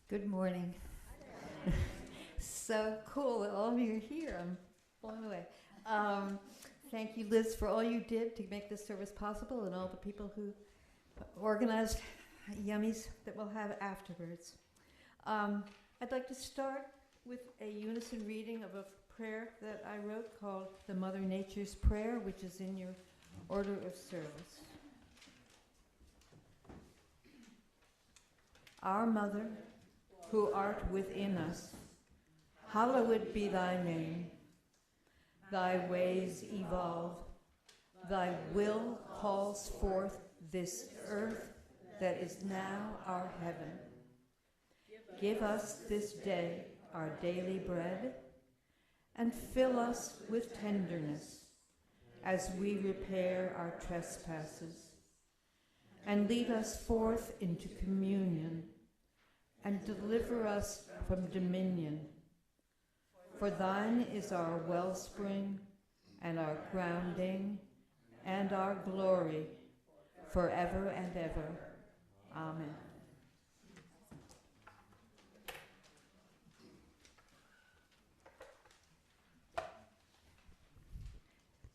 Good morning. So cool that all of you are here. I'm blown away. Thank you, Liz, for all you did to make this service possible and all the people who organized yummies that we'll have afterwards. I'd like to start with a unison reading of a prayer that I wrote called the Mother Nature's Prayer, which is in your order of service. Our Mother, who art within us, hallowed be thy name. Thy ways evolve, thy will calls forth this earth that is now our heaven. Give us this day our daily bread, and fill us with tenderness as we repair our trespasses, and lead us forth into communion, and deliver us from dominion. For thine is our wellspring, and our grounding, and our glory, forever and ever. Amen.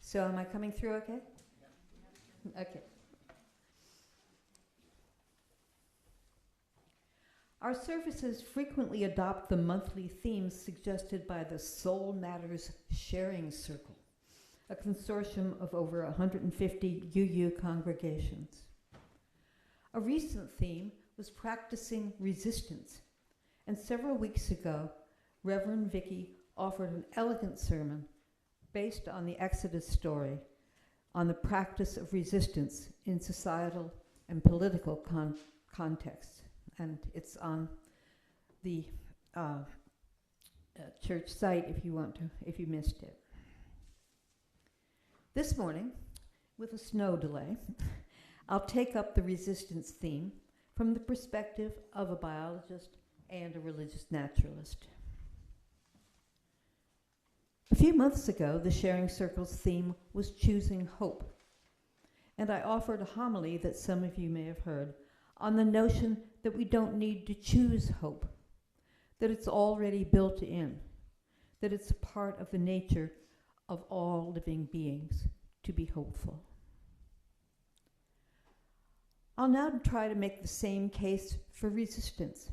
So am I coming through okay? Okay. Our services frequently adopt the monthly themes suggested by the Soul Matters Sharing Circle, a consortium of over 150 UU congregations. A recent theme was practicing resistance, and several weeks ago, Reverend Vicky offered an elegant sermon based on the Exodus story on the practice of resistance in societal and political contexts. And it's on the church site if you missed it. This morning, with a snow delay, I'll take up the resistance theme from the perspective of a biologist and a religious naturalist. A few months ago, the Sharing Circle's theme was choosing hope, and I offered a homily that some of you may have heard on the notion that we don't need to choose hope, that it's already built in, that it's a part of the nature of all living beings to be hopeful. I'll now try to make the same case for resistance,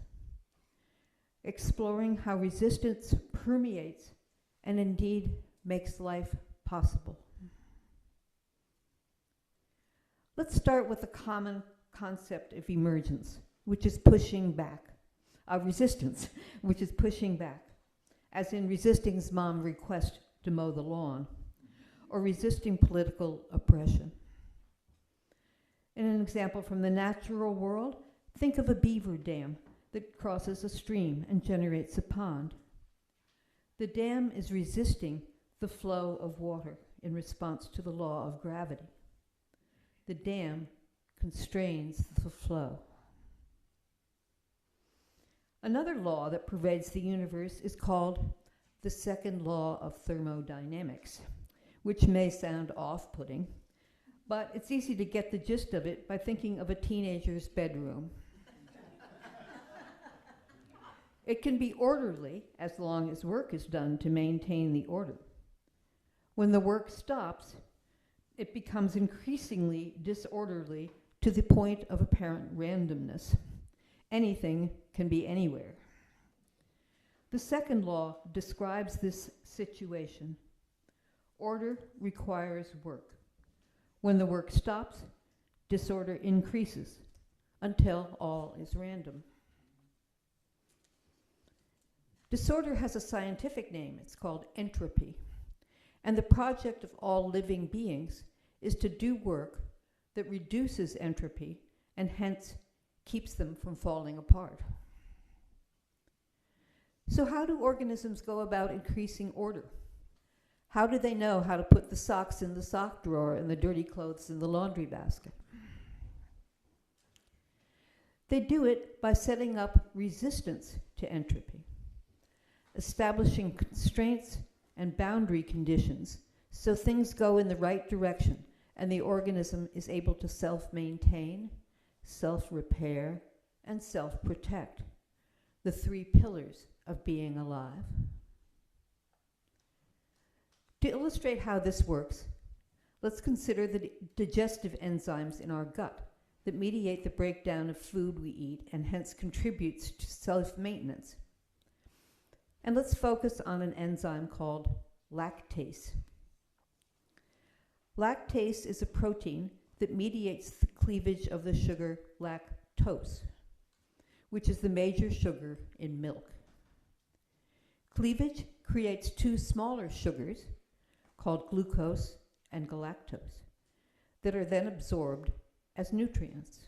exploring how resistance permeates and indeed makes life possible. Let's start with the common concept of emergence, which is pushing back, resistance, which is pushing back, as in resisting's mom request to mow the lawn, or resisting political oppression. In an example from the natural world, think of a beaver dam that crosses a stream and generates a pond. The dam is resisting the flow of water in response to the law of gravity. The dam constrains the flow. Another law that pervades the universe is called the second law of thermodynamics, which may sound off-putting, but it's easy to get the gist of it by thinking of a teenager's bedroom. It can be orderly as long as work is done to maintain the order. When the work stops, it becomes increasingly disorderly to the point of apparent randomness. Anything can be anywhere. The second law describes this situation. Order requires work. When the work stops, disorder increases until all is random. Disorder has a scientific name. It's called entropy. And the project of all living beings is to do work that reduces entropy and hence keeps them from falling apart. So how do organisms go about increasing order? How do they know how to put the socks in the sock drawer and the dirty clothes in the laundry basket? They do it by setting up resistance to entropy, establishing constraints and boundary conditions so things go in the right direction and the organism is able to self-maintain, self-repair, and self-protect. the three pillars of being alive. To illustrate how this works, let's consider the digestive enzymes in our gut that mediate the breakdown of food we eat and hence contributes to self-maintenance. And let's focus on an enzyme called lactase. Lactase is a protein that mediates the cleavage of the sugar lactose, which is the major sugar in milk. Cleavage creates two smaller sugars called glucose and galactose that are then absorbed as nutrients.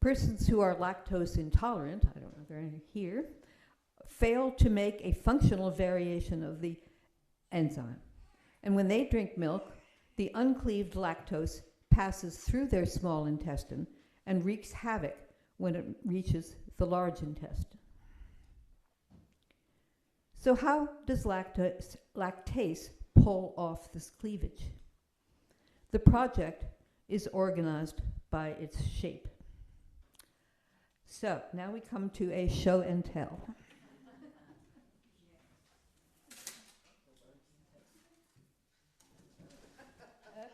Persons who are lactose intolerant, I don't know if there are any here, fail to make a functional variation of the enzyme. And when they drink milk, the uncleaved lactose passes through their small intestine and wreaks havoc when it reaches the large intestine. So how does lactase pull off this cleavage? The project is organized by its shape. So now we come to a show and tell.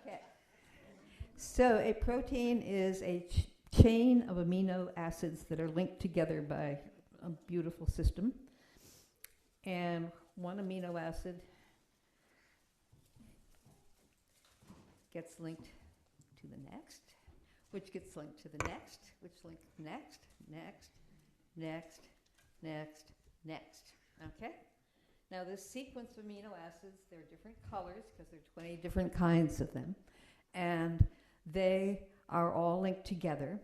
Okay. So a protein is a chain of amino acids that are linked together by a beautiful system. And one amino acid gets linked to the next, which gets linked to the next, which links next, next. Okay? Now this sequence of amino acids, they're different colors because there are 20 different kinds of them. And they are all linked together.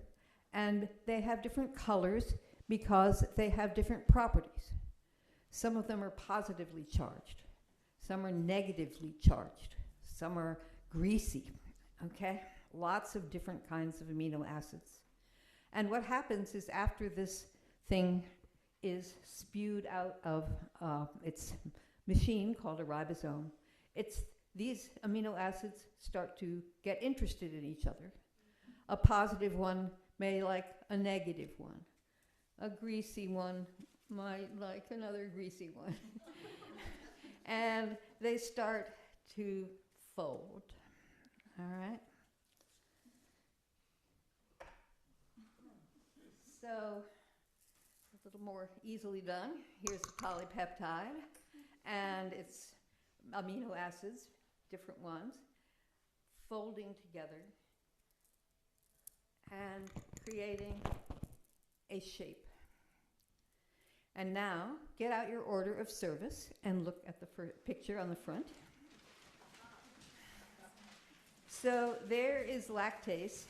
And they have different colors because they have different properties. Some of them are positively charged. Some are negatively charged. Some are greasy, okay? Lots of different kinds of amino acids. And what happens is after this thing is spewed out of its machine called a ribosome, these amino acids start to get interested in each other. A positive one may like a negative one. A greasy one might like another greasy one. And they start to fold. All right? So, a little more easily done. Here's a polypeptide, and it's amino acids, different ones, folding together and creating a shape. And now, get out your order of service and look at the picture on the front. So there is lactase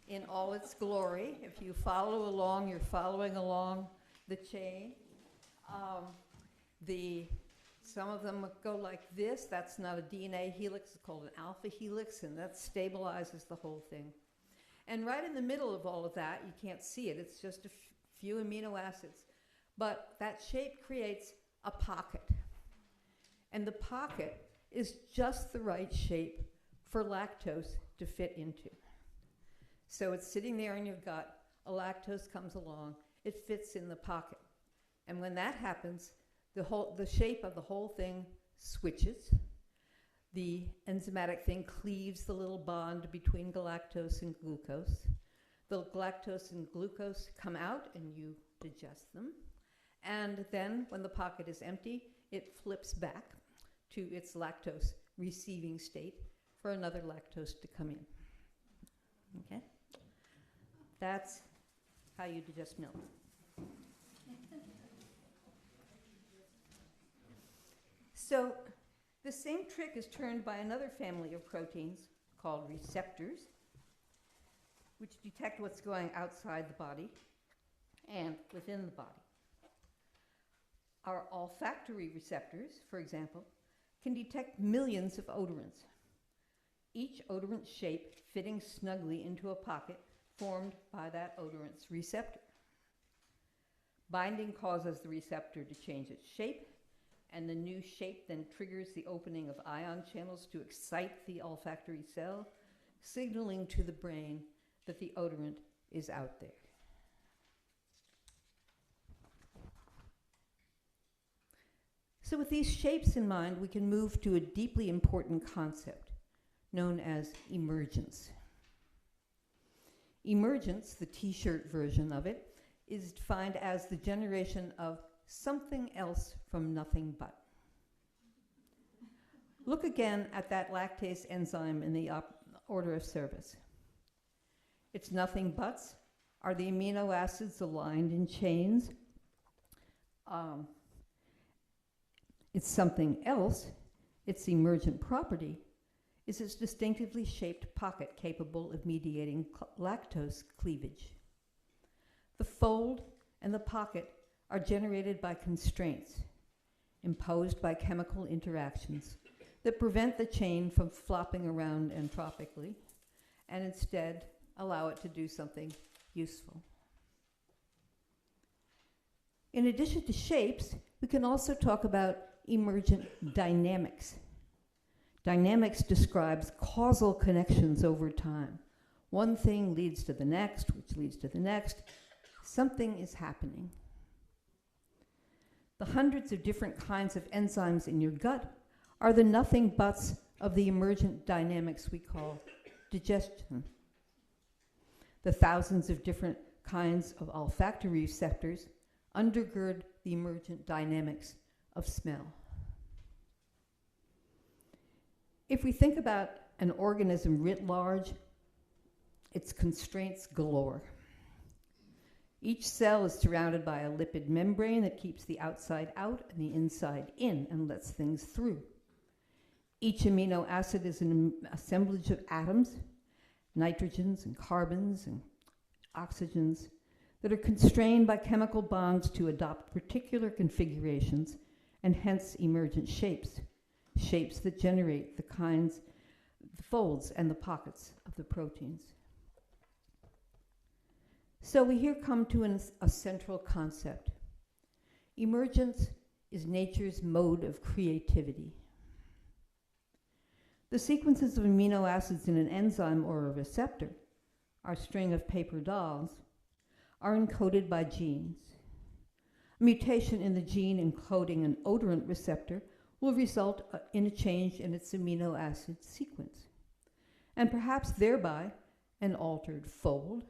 in all its glory. If you follow along, you're following along the chain. Some of them go like this. That's not a DNA helix. It's called an alpha helix, and that stabilizes the whole thing. And right in the middle of all of that, you can't see it. It's just a few amino acids. But that shape creates a pocket. And the pocket is just the right shape for lactose to fit into. So it's sitting there in your gut, a lactose comes along, it fits in the pocket. And when that happens, the shape of the whole thing switches. The enzymatic thing cleaves the little bond between galactose and glucose. The galactose and glucose come out and you digest them. And then when the pocket is empty, it flips back to its lactose receiving state for another lactose to come in. Okay? That's how you digest milk. So the same trick is turned by another family of proteins called receptors, which detect what's going outside the body and within the body. Our olfactory receptors, for example, can detect millions of odorants, each odorant shape fitting snugly into a pocket formed by that odorant's receptor. Binding causes the receptor to change its shape, and the new shape then triggers the opening of ion channels to excite the olfactory cell, signaling to the brain that the odorant is out there. So with these shapes in mind, we can move to a deeply important concept known as emergence. Emergence, the t-shirt version of it, is defined as the generation of something else from nothing but. Look again at that lactase enzyme in the order of service. Its nothing buts are the amino acids aligned in chains. It's something else, its emergent property, is its distinctively shaped pocket capable of mediating lactose cleavage. The fold and the pocket are generated by constraints imposed by chemical interactions that prevent the chain from flopping around entropically and instead allow it to do something useful. In addition to shapes, we can also talk about emergent dynamics. Dynamics describes causal connections over time. One thing leads to the next, which leads to the next. Something is happening. The hundreds of different kinds of enzymes in your gut are the nothing buts of the emergent dynamics we call digestion. The thousands of different kinds of olfactory receptors undergird the emergent dynamics of smell. If we think about an organism writ large, its constraints galore. Each cell is surrounded by a lipid membrane that keeps the outside out and the inside in and lets things through. Each amino acid is an assemblage of atoms, nitrogens and carbons and oxygens, that are constrained by chemical bonds to adopt particular configurations and hence emergent shapes, shapes that generate the kinds, the folds and the pockets of the proteins. So we here come to a central concept. Emergence is nature's mode of creativity. The sequences of amino acids in an enzyme or a receptor, our string of paper dolls, are encoded by genes. A mutation in the gene encoding an odorant receptor will result in a change in its amino acid sequence, and perhaps thereby an altered fold,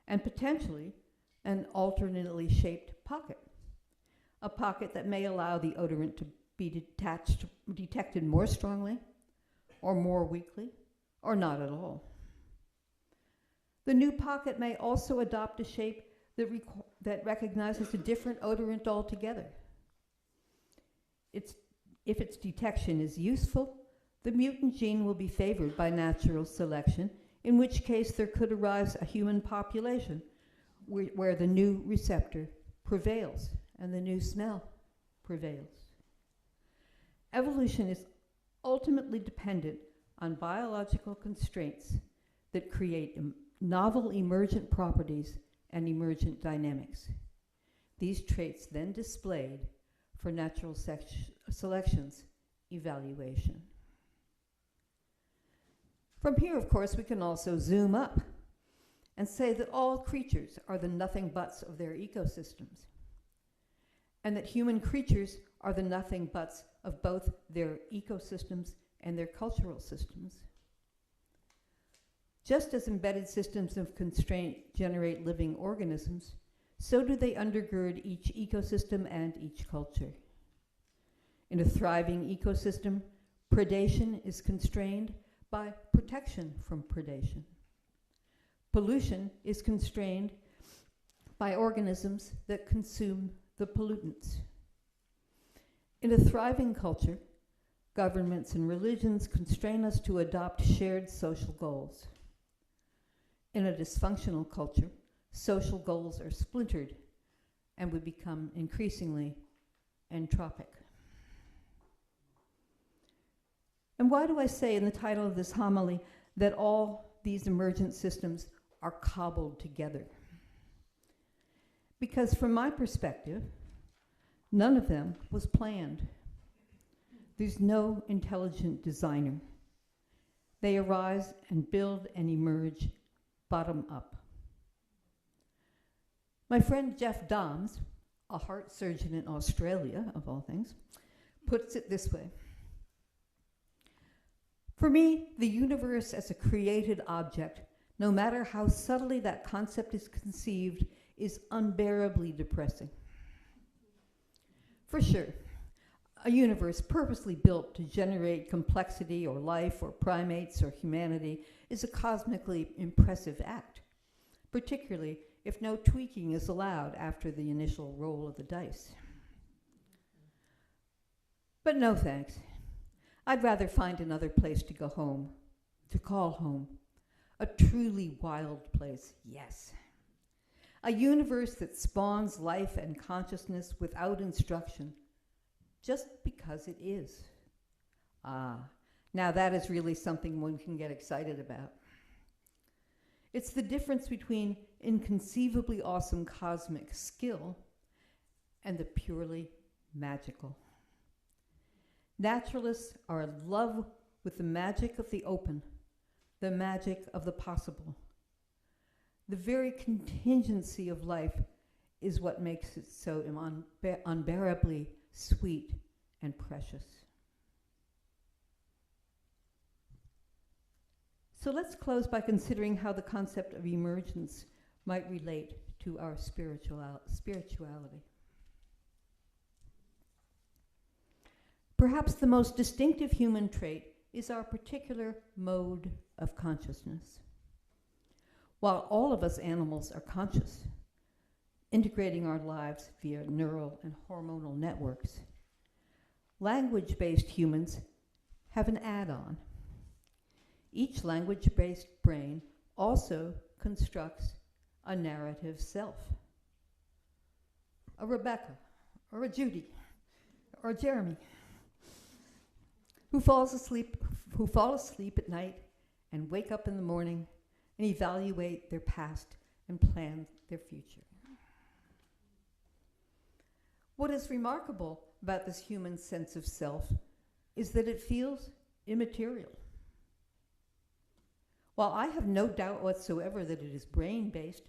and potentially an alternately shaped pocket, a pocket that may allow the odorant to be detected more strongly, or more weakly, or not at all. The new pocket may also adopt a shape that recognizes a different odorant altogether. If its detection is useful, the mutant gene will be favored by natural selection, in which case there could arise a human population where the new receptor prevails and the new smell prevails. Evolution is ultimately dependent on biological constraints that create novel emergent properties and emergent dynamics. These traits then displayed for natural selection's evaluation. From here, of course, we can also zoom up and say that all creatures are the nothing buts of their ecosystems, and that human creatures are the nothing buts of both their ecosystems and their cultural systems. Just as embedded systems of constraint generate living organisms, so do they undergird each ecosystem and each culture. In a thriving ecosystem, predation is constrained by protection from predation. Pollution is constrained by organisms that consume the pollutants. In a thriving culture, governments and religions constrain us to adopt shared social goals. In a dysfunctional culture, social goals are splintered and we become increasingly entropic. And why do I say in the title of this homily that all these emergent systems are cobbled together? Because from my perspective, none of them was planned. There's no intelligent designer. They arise and build and emerge bottom up. My friend Jeff Dahms, a heart surgeon in Australia, of all things, puts it this way. For me, the universe as a created object, no matter how subtly that concept is conceived, is unbearably depressing. For sure, a universe purposely built to generate complexity or life or primates or humanity is a cosmically impressive act, particularly if no tweaking is allowed after the initial roll of the dice. But no thanks. I'd rather find another place to go home, to call home. A truly wild place, yes. A universe that spawns life and consciousness without instruction, just because it is. Ah, now that is really something one can get excited about. It's the difference between inconceivably awesome cosmic skill and the purely magical. Naturalists are in love with the magic of the open, the magic of the possible. The very contingency of life is what makes it so unbearably sweet and precious. So let's close by considering how the concept of emergence might relate to our spirituality. Perhaps the most distinctive human trait is our particular mode of consciousness. While all of us animals are conscious, integrating our lives via neural and hormonal networks, language-based humans have an add-on. Each language-based brain also constructs a narrative self. A Rebecca, or a Judy, or a Jeremy, who fall asleep at night and wake up in the morning and evaluate their past and plan their future. What is remarkable about this human sense of self is that it feels immaterial. While I have no doubt whatsoever that it is brain-based,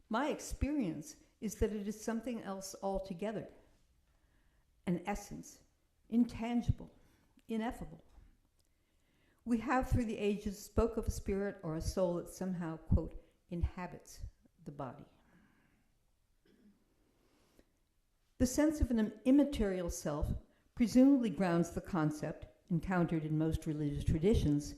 my experience is that it is something else altogether, an essence, intangible, ineffable. We have through the ages spoke of a spirit or a soul that somehow, quote, inhabits the body. The sense of an immaterial self presumably grounds the concept, encountered in most religious traditions,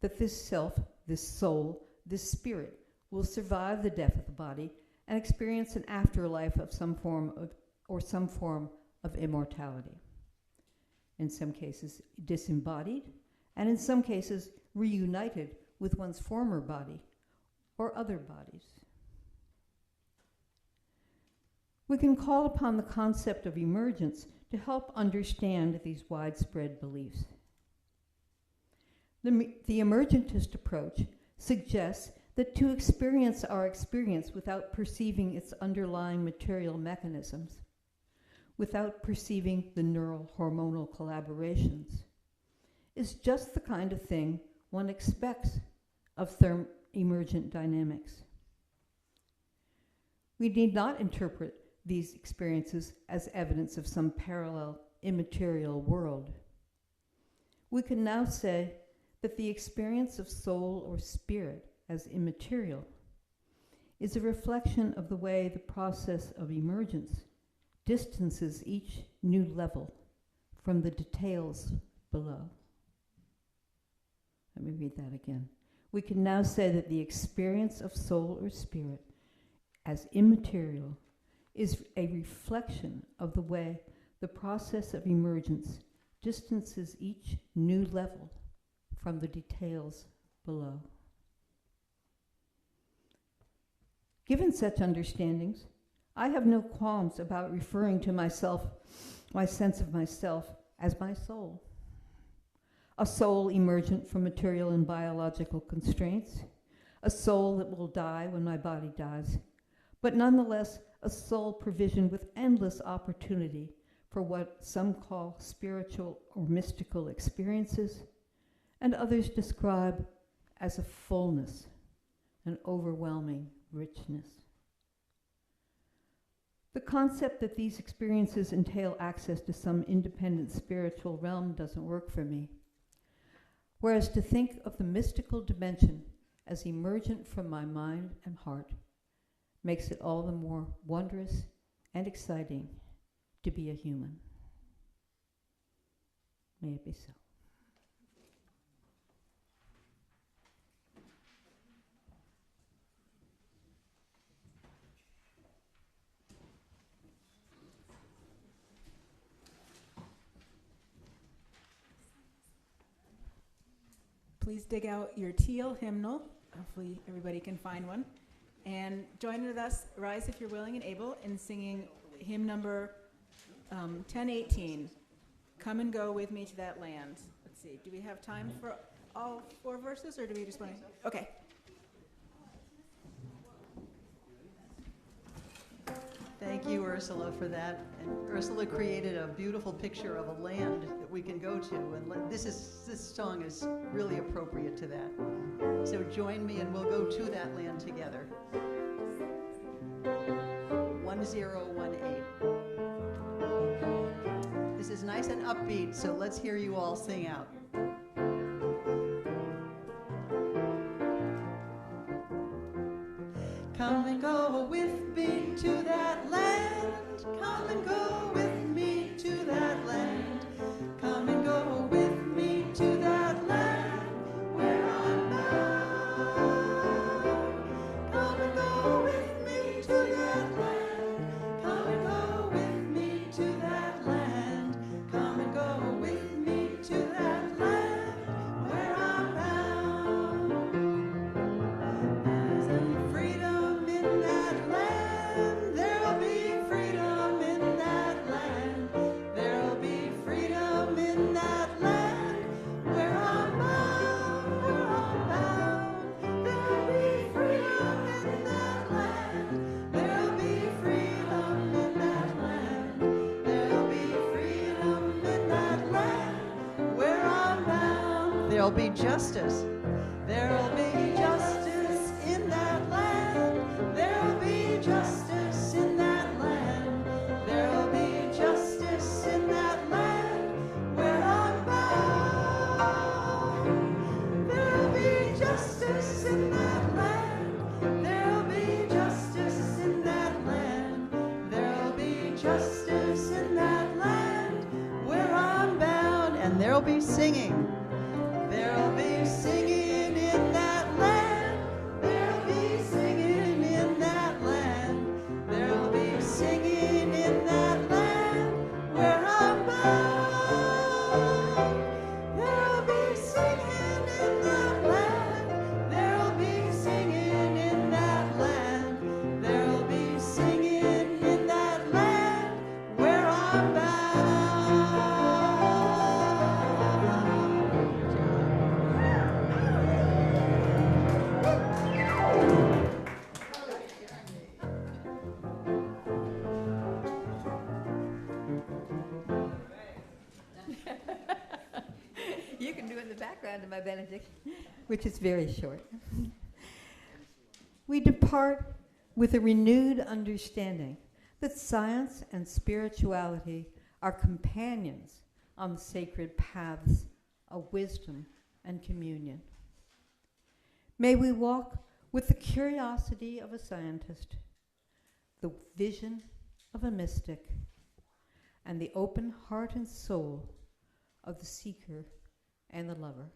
that this self, this soul, this spirit will survive the death of the body and experience an afterlife of some form of immortality. In some cases, disembodied, and in some cases, reunited with one's former body or other bodies. We can call upon the concept of emergence to help understand these widespread beliefs. The emergentist approach suggests that to experience our experience without perceiving its underlying material mechanisms, without perceiving the neural hormonal collaborations, is just the kind of thing one expects of emergent dynamics. We need not interpret these experiences as evidence of some parallel immaterial world. We can now say that the experience of soul or spirit as immaterial is a reflection of the way the process of emergence distances each new level from the details below. Let me read that again. We can now say that the experience of soul or spirit as immaterial is a reflection of the way the process of emergence distances each new level from the details below. Given such understandings, I have no qualms about referring to myself, my sense of myself, as my soul. A soul emergent from material and biological constraints, a soul that will die when my body dies, but nonetheless a soul provisioned with endless opportunity for what some call spiritual or mystical experiences, and others describe as a fullness, an overwhelming richness. The concept that these experiences entail access to some independent spiritual realm doesn't work for me. Whereas to think of the mystical dimension as emergent from my mind and heart makes it all the more wondrous and exciting to be a human. May it be so. Please dig out your teal hymnal. Hopefully everybody can find one. And join with us, rise if you're willing and able, in singing hymn number 1018, Come and Go With Me to That Land. Let's see, do we have time for all 4 verses, or do we just want to? Okay. Thank you, Ursula, for that. And Ursula created a beautiful picture of a land that we can go to, and this song is really appropriate to that. So join me, and we'll go to that land together. 1018. This is nice and upbeat, so let's hear you all sing out. Come and go with me to that land. Come and go with me to that land. Come and go with me to that land where I'm bound. Come and go with me to that land. Come and go with me to that land. Come and go with me to that land where I'm bound. There's a freedom in that land. There'll be freedom in that land. There'll be freedom in that land where I'm bound, where I'm bound. There'll be freedom in that land. There'll be freedom in that land. There'll be freedom in that land where I'm bound. There'll be justice. There'll be justice in that land. There'll be justice in that land. There'll be justice in that land where I'm bound. There'll be justice in that land. There'll be justice in that land. There'll be justice in that land where I'm bound. And there'll be singing. There'll be singing in that land. There'll be singing in that land. There'll be singing in that land where I'm bound. There'll be singing in that land. There'll be singing in that land. There'll be singing in that land where I'm bound. You can do it in the background of my benediction, which is very short. We depart with a renewed understanding that science and spirituality are companions on the sacred paths of wisdom and communion. May we walk with the curiosity of a scientist, the vision of a mystic, and the open heart and soul of the seeker and the lover.